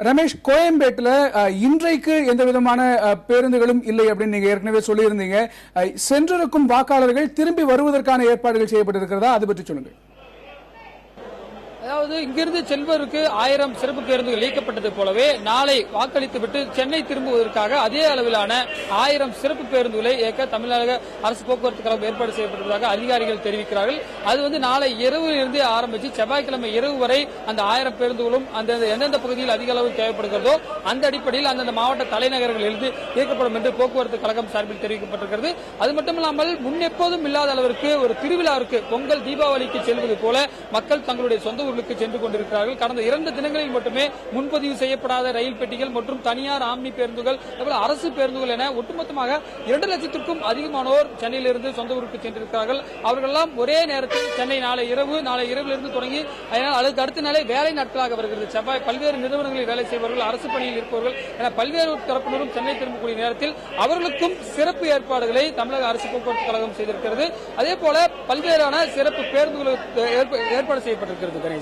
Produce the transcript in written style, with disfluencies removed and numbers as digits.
ரமேஷ், கோயம்பேட்டில் இன்றைக்கு எந்த விதமான பேருந்துகளும் இல்லை அப்படின்னு நீங்க ஏற்கனவே சொல்லியிருந்தீங்க. சென்றிருக்கும் வாக்காளர்கள் திரும்பி வருவதற்கான ஏற்பாடுகள் செய்யப்பட்டிருக்கிறதா, அது பற்றி சொல்லுங்க. அதாவது இங்கிருந்து செல்வதற்கு 1000 சிறப்பு பேருந்துகள் இயக்கப்பட்டது போலவே நாளை வாக்களித்துவிட்டு சென்னை திரும்புவதற்காக அதே அளவிலான 1000 சிறப்பு பேருந்துகளை இயக்க தமிழக அரசு போக்குவரத்து கழகம் ஏற்பாடு செய்யப்பட்டதாக அதிகாரிகள் தெரிவிக்கிறார்கள். அது நாளை இரவிலிருந்து ஆரம்பித்து செவ்வாய்க்கிழமை இரவு வரை அந்த 1000 பேருந்துகளும் எந்தெந்த பகுதியில் அதிக அளவு தேவைப்படுகிறதோ அந்த அடிப்படையில் அந்தந்த மாவட்ட தலைநகரங்களில் இருந்து இயக்கப்படும் என்று போக்குவரத்து கழகம் சார்பில் தெரிவிக்கப்பட்டிருக்கிறது. அது மட்டுமில்லாமல் முன் எப்போதும் இல்லாத அளவிற்கு ஒரு திருவிழாவிற்கு பொங்கல் தீபாவளிக்கு செல்வது போல மக்கள் தங்களுடைய சொந்த ஊர்களுக்கு சென்று கொண்டிருக்கிறார்கள். கடந்த 2 தினங்களில் மட்டுமே முன்பதிவு செய்யப்படாத ரயில் பெட்டிகள் மற்றும் தனியார் ஆம்னி பேருந்துகள், அரசு பேருந்துகள் என ஒட்டுமொத்தமாக 2 லட்சத்திற்கும் அதிகமானோர் சென்னையிலிருந்து சொந்த ஊருக்கு சென்றிருக்கிறார்கள். அவர்கள் எல்லாம் ஒரே நேரத்தில் சென்னை நாளை இரவிலிருந்து தொடங்கி அதுக்கு அடுத்த நாளே வேலை நாட்களாக வருகிறது. செவ்வாய் பல்வேறு நிறுவனங்களில் வேலை செய்பவர்கள், அரசு பணியில் இருப்பவர்கள் என பல்வேறு தரப்பினரும் சென்னை திரும்பக்கூடிய நேரத்தில் அவர்களுக்கும் சிறப்பு ஏற்பாடுகளை தமிழக அரசு போக்குவரத்து கழகம் செய்திருக்கிறது. அதே போல பல்வேறான சிறப்பு பேருந்துகளுக்கு ஏற்பாடு செய்யப்பட்டிருக்கிறது. கணேஷ்,